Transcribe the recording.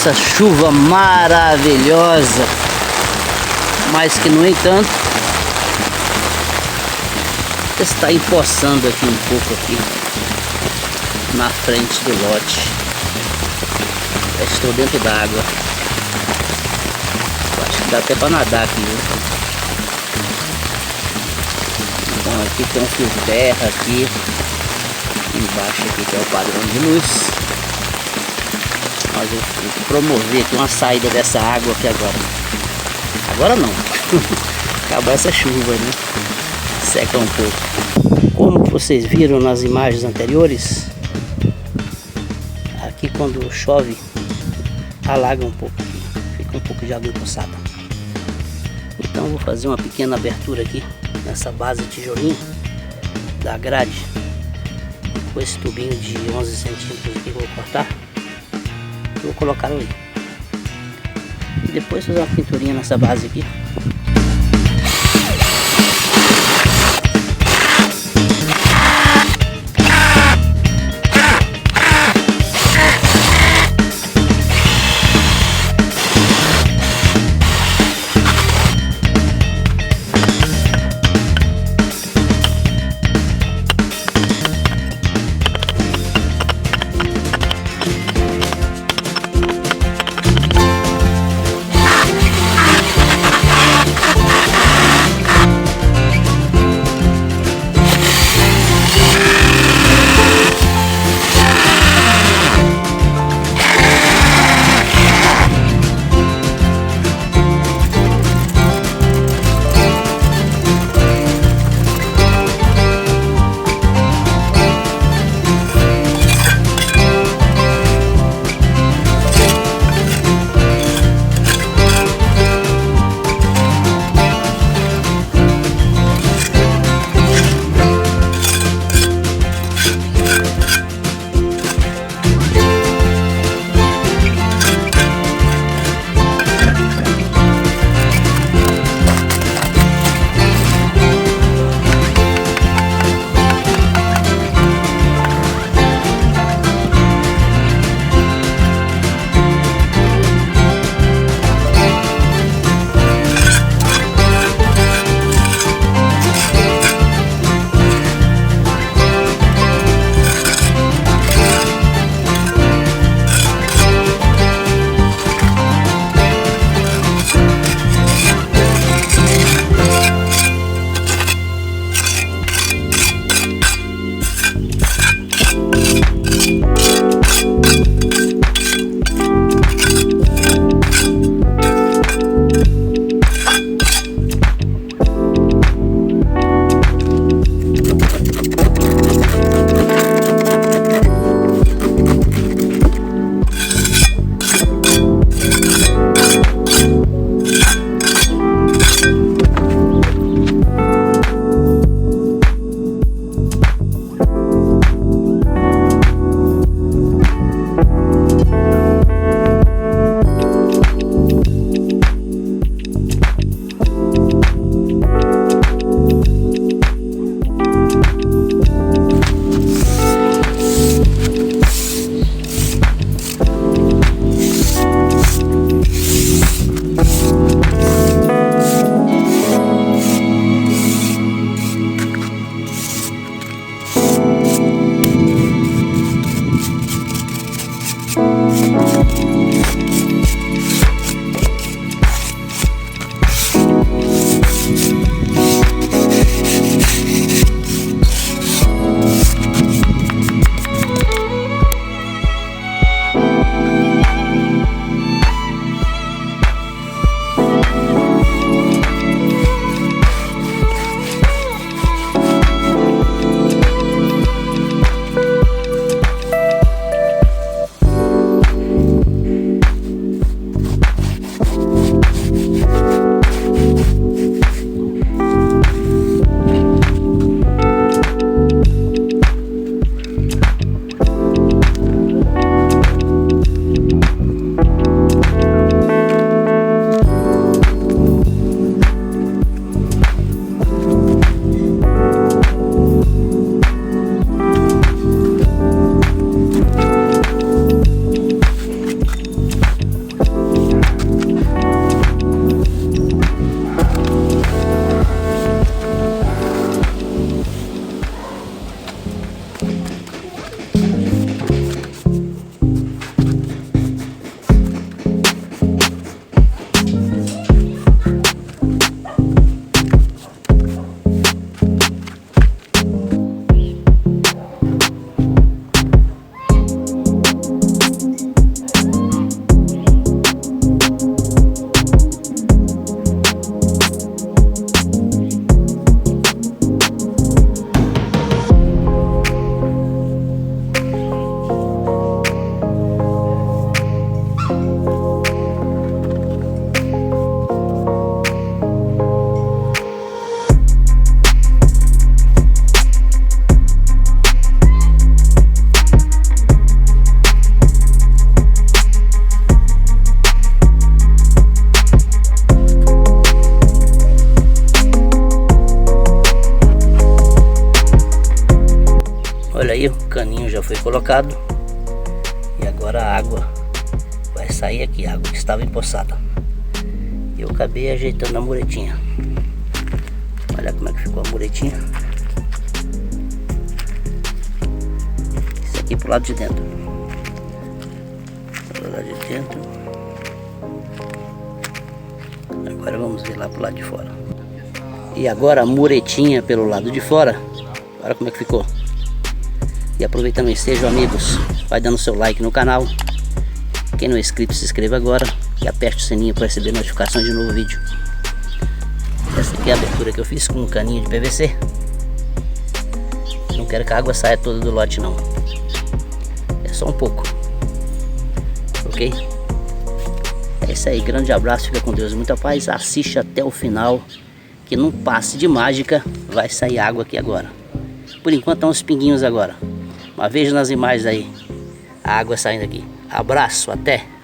essa chuva maravilhosa, mas que no entanto está empoçando aqui um pouco aqui na frente do lote. Já estou dentro d'água. Acho que dá até para nadar aqui, viu? Então aqui tem um fio de terra aqui embaixo aqui, que é o padrão de luz. Mas eu vou promover aqui uma saída dessa água aqui agora. Agora não. Acabar essa chuva, né? Seca um pouco. Como vocês viram nas imagens anteriores, aqui quando chove alaga um pouco aqui, fica um pouco de água empossada. Então vou fazer uma pequena abertura aqui nessa base tijolinho da grade, com esse tubinho de 11 centímetros aqui que eu vou cortar. Vou colocar ali e depois fazer uma pinturinha nessa base aqui. aí o caninho já foi colocado. E agora a água vai sair aqui, a água que estava empossada. Eu acabei ajeitando a muretinha. Olha como é que ficou a muretinha. Isso aqui pro lado de dentro. Pro lado de dentro. Agora vamos ver lá pro lado de fora. E agora a muretinha pelo lado de fora. Olha como é que ficou. E aproveitando o ensejo, amigos, vai dando seu like no canal. Quem não é inscrito, se inscreva agora e aperte o sininho para receber notificações de novo vídeo. Essa aqui é a abertura que eu fiz com um caninho de PVC. Não quero que a água saia toda do lote não. É só um pouco. Ok? É isso aí, grande abraço, fica com Deus e muita paz. Assiste até o final, que num passe de mágica vai sair água aqui agora. Por enquanto estão uns pinguinhos agora. Mas veja nas imagens aí a água saindo aqui. Abraço, até!